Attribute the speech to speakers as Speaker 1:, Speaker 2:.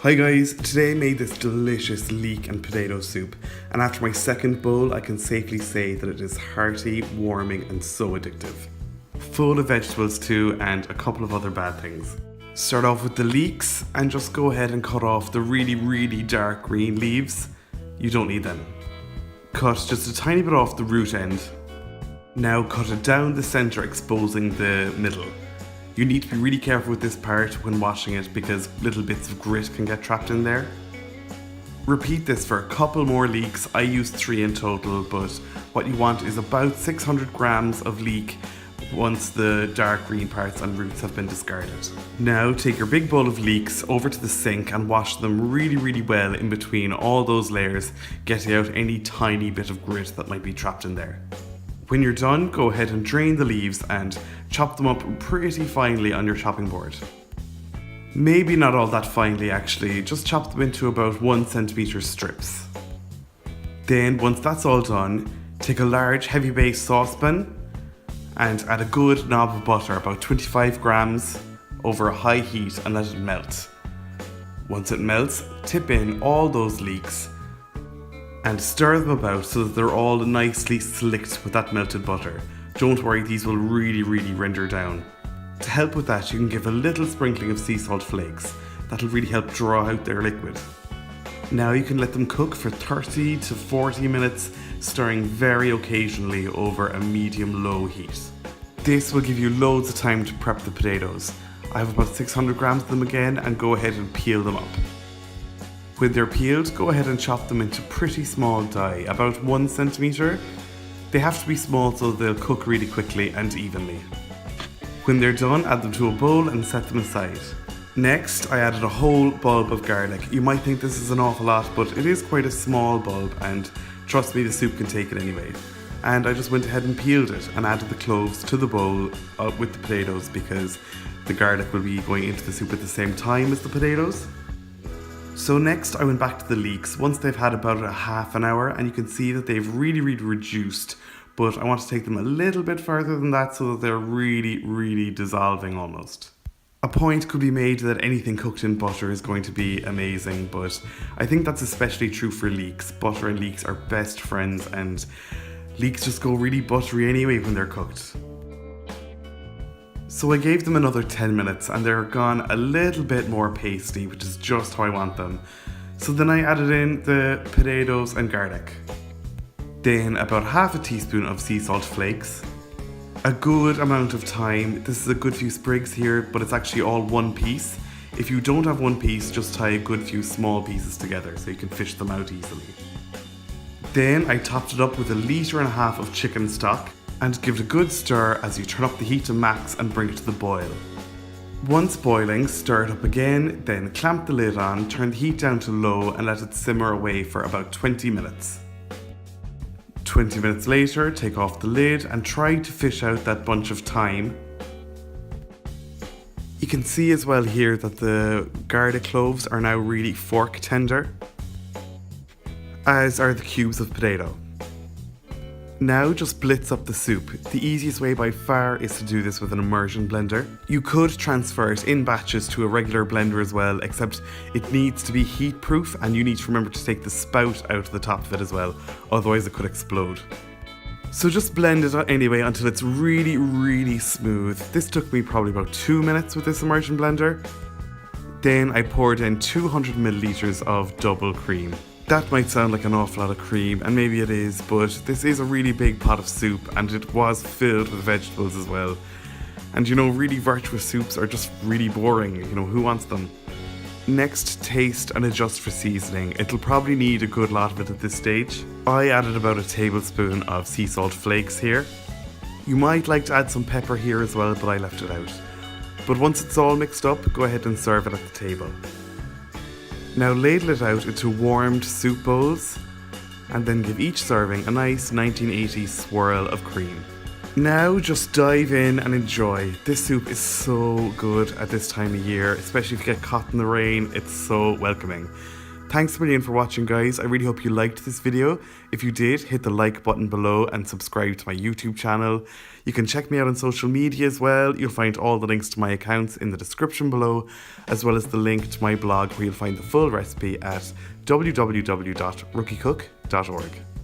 Speaker 1: Hi guys, today I made this delicious leek and potato soup, and after my second bowl I can safely say that it is hearty, warming and so addictive. Full of vegetables too, and a couple of other bad things. Start off with the leeks and just go ahead and cut off the really dark green leaves. You don't need them. Cut just a tiny bit off the root end. Now cut it down the centre, exposing the middle. You need to be really careful with this part when washing it because little bits of grit can get trapped in there. Repeat this for a couple more leeks. I used 3 in total, but what you want is about 600 grams of leek once the dark green parts and roots have been discarded. Now take your big bowl of leeks over to the sink and wash them really well in between all those layers, getting out any tiny bit of grit that might be trapped in there. When you're done, go ahead and drain the leaves and chop them up pretty finely on your chopping board. Maybe not all that finely actually, just chop them into about 1 centimeter strips. Then once that's all done, take a large heavy base saucepan and add a good knob of butter, about 25 grams, over a high heat and let it melt. Once it melts, tip in all those leeks and stir them about so that they're all nicely slicked with that melted butter. Don't worry, these will really render down. To help with that, you can give a little sprinkling of sea salt flakes. That'll really help draw out their liquid. Now you can let them cook for 30 to 40 minutes, stirring very occasionally over a medium-low heat. This will give you loads of time to prep the potatoes. I have about 600 grams of them again, and go ahead and peel them up. When they're peeled, go ahead and chop them into pretty small die, about 1 centimeter. They have to be small so they'll cook really quickly and evenly. When they're done, add them to a bowl and set them aside. Next, I added a whole bulb of garlic. You might think this is an awful lot, but it is quite a small bulb, and trust me, the soup can take it anyway. And I just went ahead and peeled it and added the cloves to the bowl with the potatoes because the garlic will be going into the soup at the same time as the potatoes. So next I went back to the leeks once they've had about a half an hour, and you can see that they've really reduced, but I want to take them a little bit further than that so that they're really dissolving almost. A point could be made that anything cooked in butter is going to be amazing, but I think that's especially true for leeks. Butter and leeks are best friends, and leeks just go really buttery anyway when they're cooked. So I gave them another 10 minutes and they're gone a little bit more pasty, which is just how I want them. So then I added in the potatoes and garlic. Then about half a teaspoon of sea salt flakes. A good amount of thyme. This is a good few sprigs here, but it's actually all one piece. If you don't have one piece, just tie a good few small pieces together so you can fish them out easily. Then I topped it up with 1.5 liters of chicken stock, and give it a good stir as you turn up the heat to max and bring it to the boil. Once boiling, stir it up again, then clamp the lid on, turn the heat down to low and let it simmer away for about 20 minutes. 20 minutes later, take off the lid and try to fish out that bunch of thyme. You can see as well here that the garlic cloves are now really fork tender, as are the cubes of potato. Now just blitz up the soup. The easiest way by far is to do this with an immersion blender. You could transfer it in batches to a regular blender as well, except it needs to be heat proof and you need to remember to take the spout out of the top of it as well, otherwise it could explode. So just blend it anyway until it's really smooth. This took me probably about 2 minutes with this immersion blender. Then I poured in 200 milliliters of double cream. That might sound like an awful lot of cream, and maybe it is, but this is a really big pot of soup and it was filled with vegetables as well. And you know, really virtuous soups are just really boring, you know, who wants them? Next, taste and adjust for seasoning. It'll probably need a good lot of it at this stage. I added about a tablespoon of sea salt flakes here. You might like to add some pepper here as well, but I left it out. But once it's all mixed up, go ahead and serve it at the table. Now ladle it out into warmed soup bowls and then give each serving a nice 1980s swirl of cream. Now just dive in and enjoy. This soup is so good at this time of year, especially if you get caught in the rain. It's so welcoming. Thanks a million for watching, guys. I really hope you liked this video. If you did, hit the like button below and subscribe to my YouTube channel. You can check me out on social media as well. You'll find all the links to my accounts in the description below, as well as the link to my blog where you'll find the full recipe at www.rookiecook.org.